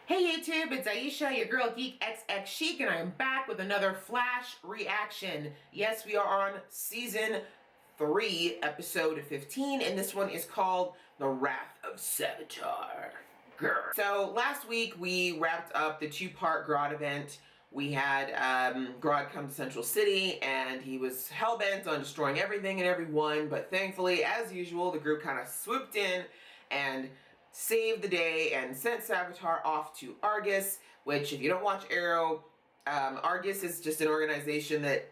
Hey YouTube, it's Aisha, your girl Geek XX Chic, and I am back with another Flash reaction. Yes, we are on season 3, episode 15, and this one is called The Wrath of Savitar. Grr. So last week we wrapped up the 2-part Grodd event. We had Grodd come to Central City, and he was hell-bent on destroying everything and everyone, but thankfully, as usual, the group kind of swooped in and saved the day and sent Savitar off to Argus, which, if you don't watch Arrow, Argus is just an organization that,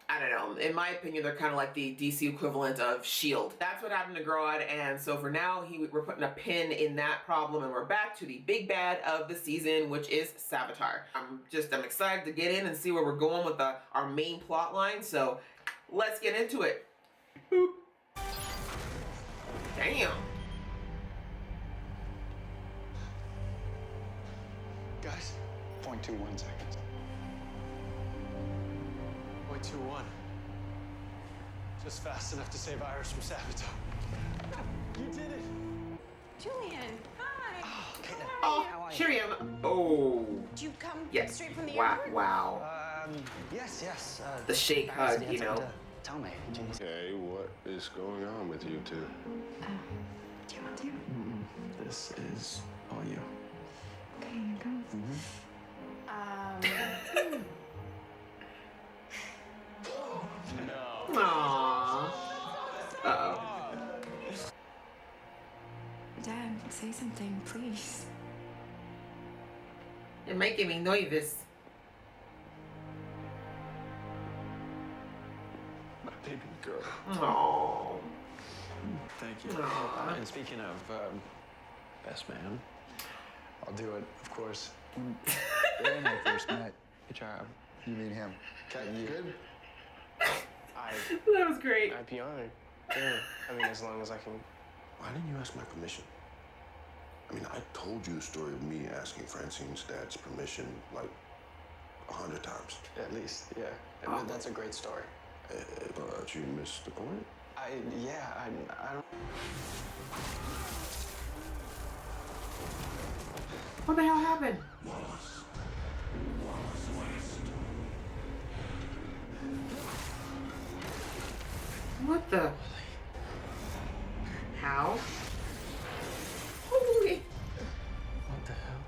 I don't know, in my opinion, they're kind of like the DC equivalent of S.H.I.E.L.D. That's what happened to Grodd, and so for now, we're putting a pin in that problem, and we're back to the big bad of the season, which is Savitar. I'm excited to get in and see where we're going with our main plot line, so let's get into it. Boop. Damn. Guys, 0.21 seconds. 0.21. Just fast enough to save Iris from Savitar. You did it! Julian, hi. Oh, Cheerio. Oh. Did you come Yes. straight from the Wow. airport? Wow. Yes. The shake hug, you know. Tell me. Hey, what is going on with you two? Do you want to? This is all you. Okay, here goes. No. Aww. Uh-oh. Dad, say something, please. You're making me nervous. My baby girl. Aww. Thank you. Aw. And speaking of best man, I'll do it, of course. When I first met, good job. You mean him? Cat, you good? That was great. I'd be honored. Yeah. I mean, as long as I can. Why didn't you ask my permission? I mean, I told you the story of me asking Francine's dad's permission like 100 times. At least, yeah. Oh. That's a great story. But you missed the point. I don't. What the hell happened? Wallace West. What the? How? Holy. What the hell?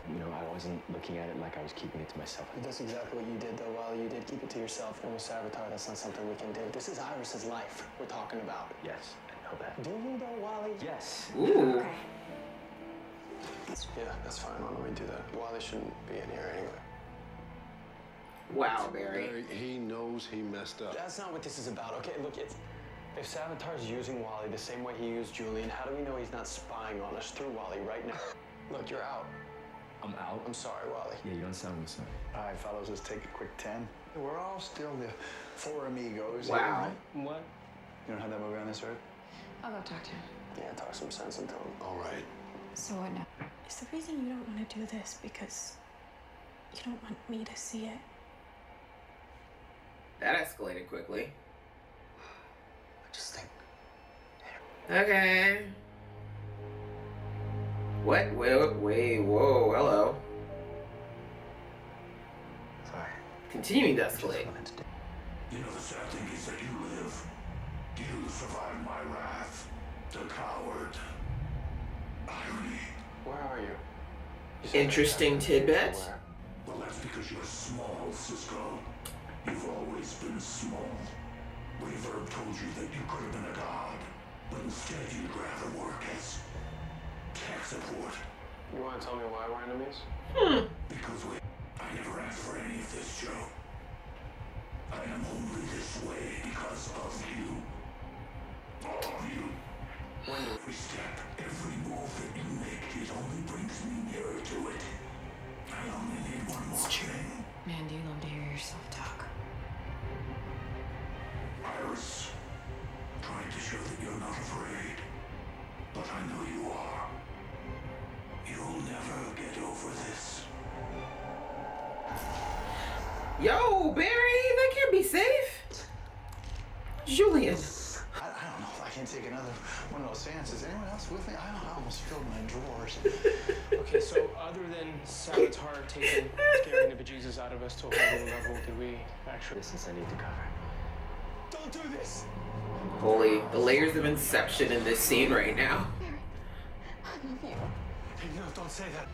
You know, I wasn't looking at it like I was keeping it to myself. That's exactly what you did, though, Wally. You did keep it to yourself. And with Savitar, that's not something we can do. This is Iris's life we're talking about. Yes, I know that. Do you, though, Wally? Yes. Ooh. Okay. Yeah, that's fine. Why don't we do that? Wally shouldn't be in here anyway. Wow, Barry. He knows he messed up. That's not what this is about, okay? Look, if Savitar's using Wally the same way he used Julian, how do we know he's not spying on us through Wally right now? Look, you're out. I'm out. I'm sorry, Wally. Yeah, you don't sound me sorry. All right, fellas, let's take a quick 10. We're all still the four amigos. Wow. Here, right? What? You don't have that movie on this earth? I'll go talk to him. Yeah, talk some sense into him. All right. So what now? Is the reason you don't want to do this because you don't want me to see it? That escalated quickly. I just think. Okay. What? Wait, whoa, hello. Sorry. Continuing to escalate. You know, the sad thing is that you live. You survived my wrath. The coward. Irony. Where are you? You said Interesting that- tidbit. Where? Well, that's because you're small, Cisco. You've always been small. Reverb told you that you could have been a god, but instead you'd rather work as tech support. You want to tell me why we're enemies? Because I never asked for any of this, Joe. I am only this way because of you. All of you. Every step, every move that you make, it only brings me nearer to it. I only need one more thing. Man, do you love to hear yourself talk? Iris, trying to show that you're not afraid. But I know you are. You'll never get over this. Yo, Barry, that can't be safe. Julian. I can't take another one of those seances. Anyone else with me? I almost filled my drawers. Okay, so other than Savitar scaring the bejesus out of us to a whole new level, did we actually... Distance I need to cover. Don't do this! Holy, the layers of Inception in this scene right now. I love you. Hey, no, don't say that.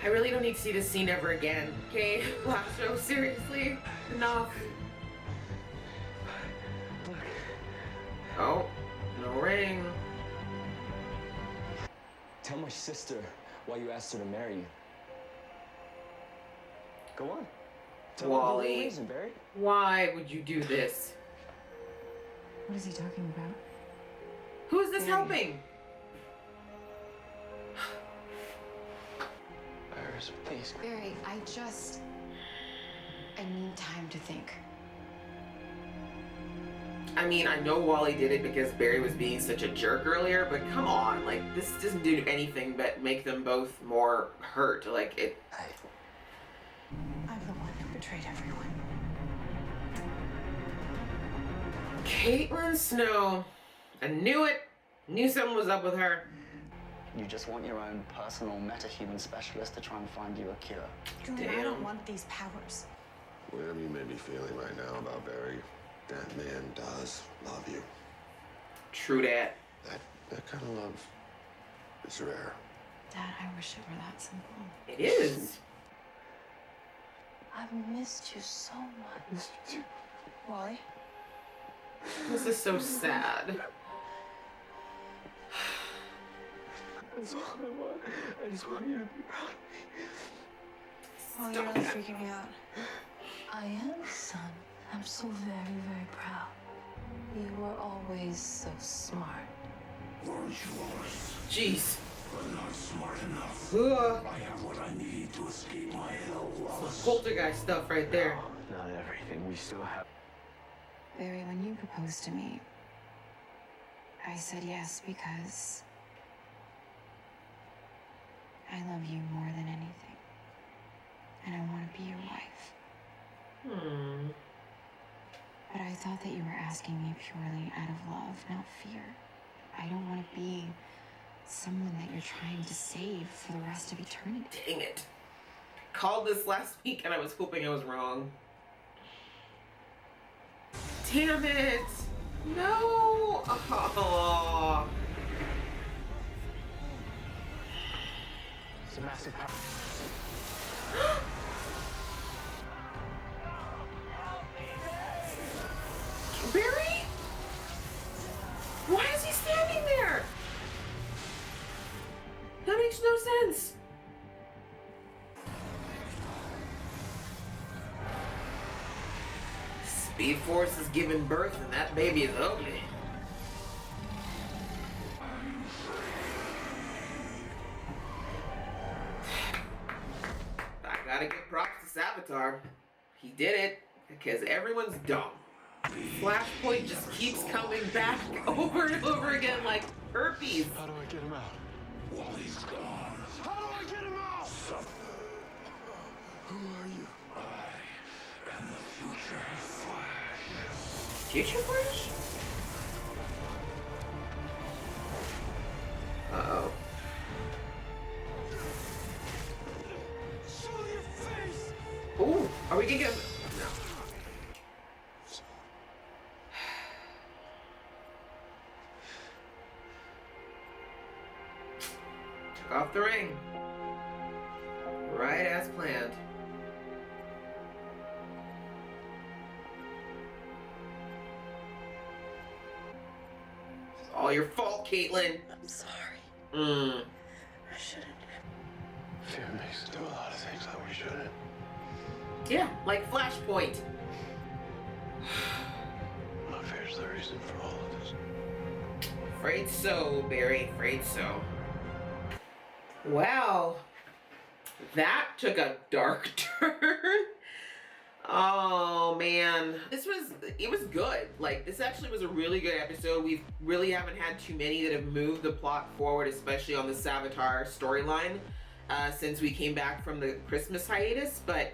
I really don't need to see this scene ever again, okay? Last show, seriously? Enough. Oh, no ring. Tell my sister why you asked her to marry you. Go on. Tell her the real Wally, reason, Barry. why would you do this? What is he talking about? Who is this helping? Iris, please. Barry, I need time to think. I mean, I know Wally did it because Barry was being such a jerk earlier, but come on, like, this doesn't do anything but make them both more hurt. Like, it... I'm the one who betrayed everyone. Caitlin Snow. I knew it. Knew something was up with her. You just want your own personal metahuman specialist to try and find you a cure. Julian, I Damn. don't want these powers. Whatever you may be feeling right now about Barry, that man does love you. True that. That kind of love is rare. Dad, I wish it were that simple. It is. I've missed you so much. Wally? This is so sad. That's all I want. I just want you to be proud of me. Wally, you're really freaking me out. I am, son. I'm so very, very proud. You were always so smart. Weren't you always? Jeez. But not smart enough. Ugh. I have what I need to escape my hell, Wallace. Poltergeist stuff right there. Not everything. We still have... Barry, when you proposed to me, I said yes because I love you more than anything. And I want to be your wife. But I thought that you were asking me purely out of love, not fear. I don't want to be someone that you're trying to save for the rest of eternity. Dang it. Called this last week and I was hoping I was wrong. Damn it. No. Oh. It's a massive power. Barry? Why is he standing there? That makes no sense. Speed Force is giving birth and that baby is ugly. I gotta give props to Savitar. He did it because everyone's dumb. Flashpoint just keeps coming back over and over again like herpes. How do I get him out? Wally's gone. How do I get him out? Who are you? I am the future Flash. Future Flash? Uh-oh. Show your face! Ooh, are we gonna get him? No. Took off the ring. Right as planned. It's all your fault, Caitlin. I'm sorry. Mm. I shouldn't. Fear makes us do a lot of things that we shouldn't. Yeah, like Flashpoint. My fear's the reason for all of this. Afraid so, Barry. Afraid so. Wow. That took a dark turn. Oh man. It was good. Like, this actually was a really good episode. We really haven't had too many that have moved the plot forward, especially on the Savitar storyline, since we came back from the Christmas hiatus. But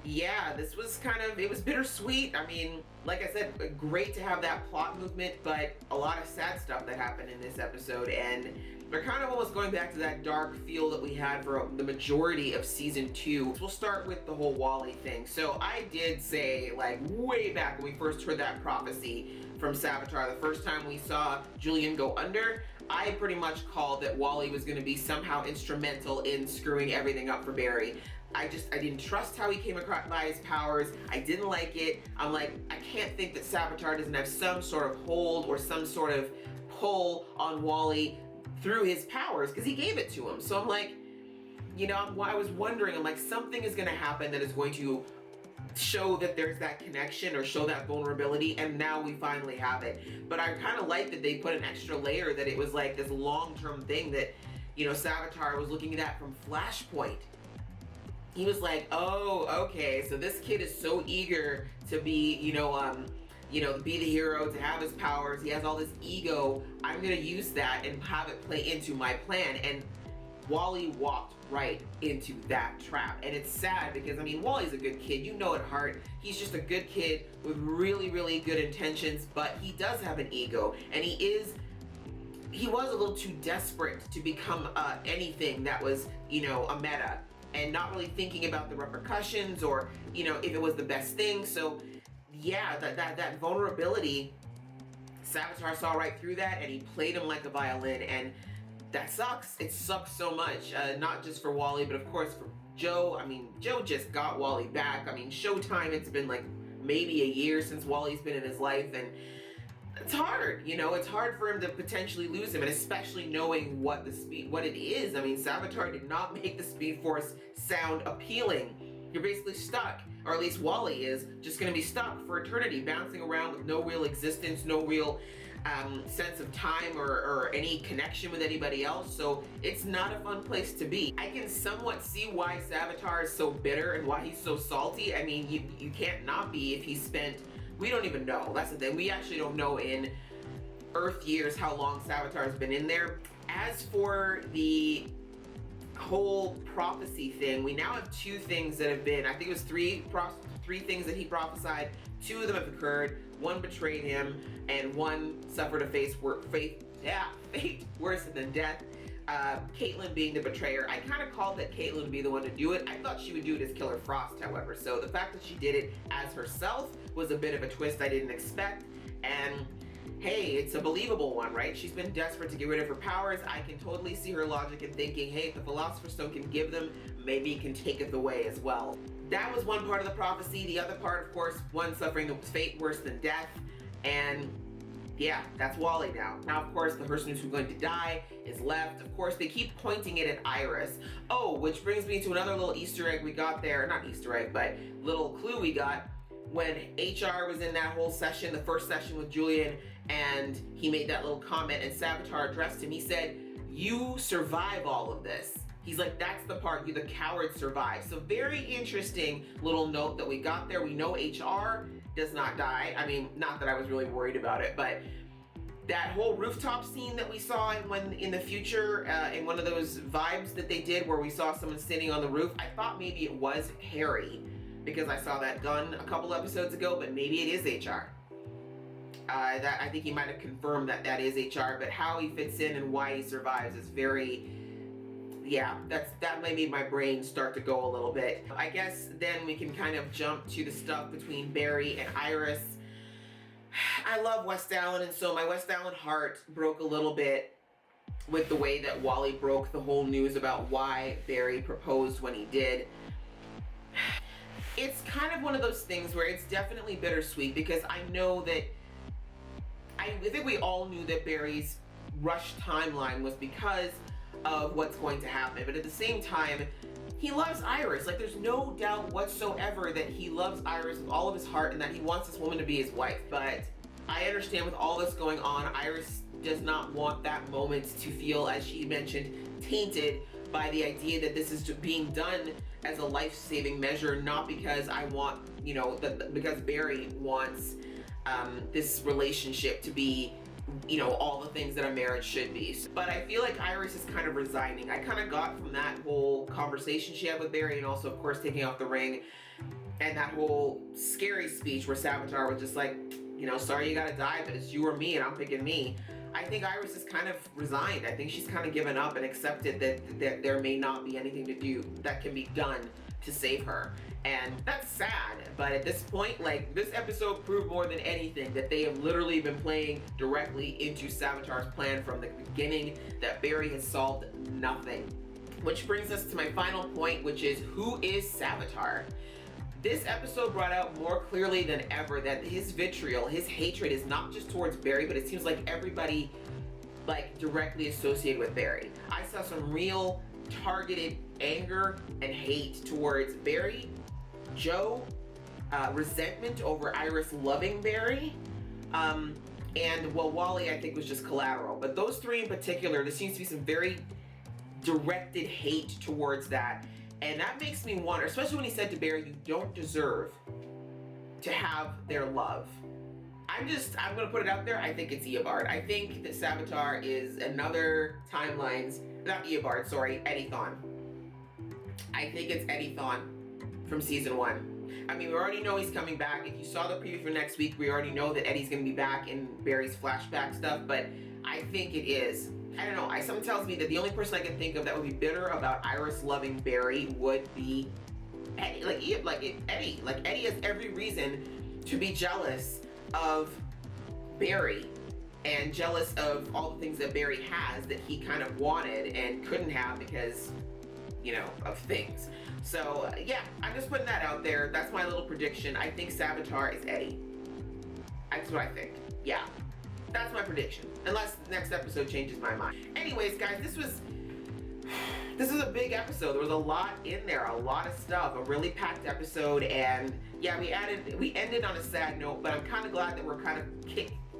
Yeah, this was it was bittersweet. I mean, like I said, great to have that plot movement, but a lot of sad stuff that happened in this episode, and we're kind of almost going back to that dark feel that we had for the majority of season 2. We'll start with the whole Wally thing. So I did say, like, way back when we first heard that prophecy from Savitar, the first time we saw Julian go under, I pretty much called that Wally was going to be somehow instrumental in screwing everything up for Barry. I didn't trust how he came across by his powers. I didn't like it. I'm like, I can't think that Savitar doesn't have some sort of hold or some sort of pull on Wally through his powers, because he gave it to him. So I'm like, you know, I was wondering, I'm like, something is going to happen that is going to show that there's that connection or show that vulnerability, and now we finally have it. But I kind of like that they put an extra layer, that it was like this long-term thing that, you know, Savitar was looking at from Flashpoint. He was like, oh, okay, so this kid is so eager to be, be the hero, to have his powers. He has all this ego. I'm gonna use that and have it play into my plan. And Wally walked right into that trap. And it's sad because, I mean, Wally's a good kid. You know at heart, he's just a good kid with really, really good intentions, but he does have an ego. And he was a little too desperate to become anything that was, you know, a meta, and not really thinking about the repercussions or, you know, if it was the best thing. So yeah, that vulnerability, Savitar saw right through that, and he played him like a violin, and that sucks. It sucks so much, not just for Wally, but of course for Joe. I mean, Joe just got Wally back. I mean, Showtime, it's been like maybe a year since Wally's been in his life, and it's hard, you know, it's hard for him to potentially lose him, and especially knowing what it is. I mean, Savitar did not make the Speed Force sound appealing. You're basically stuck, or at least Wally is, just gonna be stuck for eternity, bouncing around with no real existence, no real sense of time or any connection with anybody else. So it's not a fun place to be. I can somewhat see why Savitar is so bitter and why he's so salty. I mean, you can't not be if he spent, we don't even know. That's the thing. We actually don't know in Earth years how long Savitar has been in there. As for the whole prophecy thing, we now have 2 things that have been, I think it was three things that he prophesied. 2 of them have occurred. 1 betrayed him, and 1 suffered a fate worse than death. Caitlin being the betrayer. I kind of called that Caitlin would be the one to do it. I thought she would do it as Killer Frost, however. So the fact that she did it as herself was a bit of a twist I didn't expect. And hey, it's a believable one, right? She's been desperate to get rid of her powers. I can totally see her logic in thinking, hey, if the Philosopher's Stone can give them, maybe it can take it away as well. That was one part of the prophecy. The other part, of course, 1 suffering the fate worse than death. And yeah, that's Wally now. Now, of course, the person who's going to die is left. Of course, they keep pointing it at Iris. Oh, which brings me to another little Easter egg we got there. Not Easter egg, but little clue we got. When HR was in that whole session, the first session with Julian, and he made that little comment, and Savitar addressed him. He said, you survive all of this. He's like, that's the part, you the coward survive. So very interesting little note that we got there. We know HR does not die. I mean, not that I was really worried about it, but that whole rooftop scene that we saw in the future, in one of those vibes that they did where we saw someone sitting on the roof, I thought maybe it was Harry because I saw that gun a couple episodes ago, but maybe it is HR. I think he might have confirmed that is HR, but how he fits in and why he survives is very, yeah, that made my brain start to go a little bit. I guess then we can kind of jump to the stuff between Barry and Iris. I love Westallen, and so my Westallen heart broke a little bit with the way that Wally broke the whole news about why Barry proposed when he did. It's kind of one of those things where it's definitely bittersweet because I know that I think we all knew that Barry's rushed timeline was because of what's going to happen, but at the same time, he loves Iris. Like, there's no doubt whatsoever that he loves Iris with all of his heart and that he wants this woman to be his wife. But I understand with all this going on, Iris does not want that moment to feel, as she mentioned, tainted by the idea that this is being done as a life-saving measure, not because I want, you know, because Barry wants this relationship to be you know, all the things that a marriage should be. But I feel like Iris is kind of resigning. I kind of got from that whole conversation she had with Barry, and also of course taking off the ring, and that whole scary speech where Savitar was just like, you know, sorry you gotta die, but it's you or me and I'm picking me. I think Iris is kind of resigned. I think she's kind of given up and accepted that there may not be anything to do that can be done to save her. And that's sad, but at this point, like, this episode proved more than anything that they have literally been playing directly into Savitar's plan from the beginning, that Barry has solved nothing. Which brings us to my final point, which is, who is Savitar? This episode brought out more clearly than ever that his vitriol, his hatred is not just towards Barry, but it seems like everybody like directly associated with Barry. I saw some real targeted anger and hate towards Barry, Joe, resentment over Iris loving Barry, and well, Wally I think was just collateral. But those three in particular, there seems to be some very directed hate towards that. And that makes me wonder, especially when he said to Barry, you don't deserve to have their love. I'm gonna put it out there, I think it's Eobard. I think that Savitar is another timeline's, not Eobard, sorry, Eddie-thon. I think it's Eddie-thon from season 1. I mean, we already know he's coming back. If you saw the preview for next week, we already know that Eddie's gonna be back in Barry's flashback stuff, but I think it is. I don't know, something tells me that the only person I can think of that would be bitter about Iris loving Barry would be Eddie. Eddie has every reason to be jealous of Barry and jealous of all the things that Barry has that he kind of wanted and couldn't have because, you know, of things. So yeah, I'm just putting that out there. That's my little prediction. I think Savitar is Eddie. That's what I think. Yeah. That's my prediction, unless the next episode changes my mind. Anyways, guys, this is a big episode. There was a lot in there, a lot of stuff, a really packed episode, and yeah, we ended on a sad note, but I'm kind of glad that we're kind of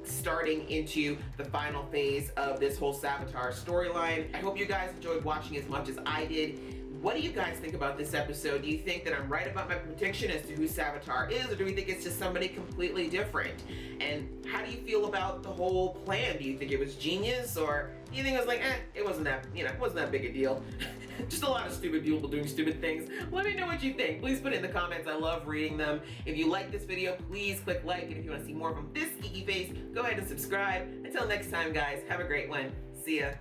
starting into the final phase of this whole Savitar storyline. I hope you guys enjoyed watching as much as I did. What do you guys think about this episode? Do you think that I'm right about my prediction as to who Savitar is, or do we think it's just somebody completely different? And how do you feel about the whole plan? Do you think it was genius, or do you think it was like, it wasn't that, you know, it wasn't that big a deal? Just a lot of stupid people doing stupid things. Let me know what you think. Please put it in the comments. I love reading them. If you like this video, please click like, and if you want to see more from this geeky face, go ahead and subscribe. Until next time, guys, have a great one. See ya.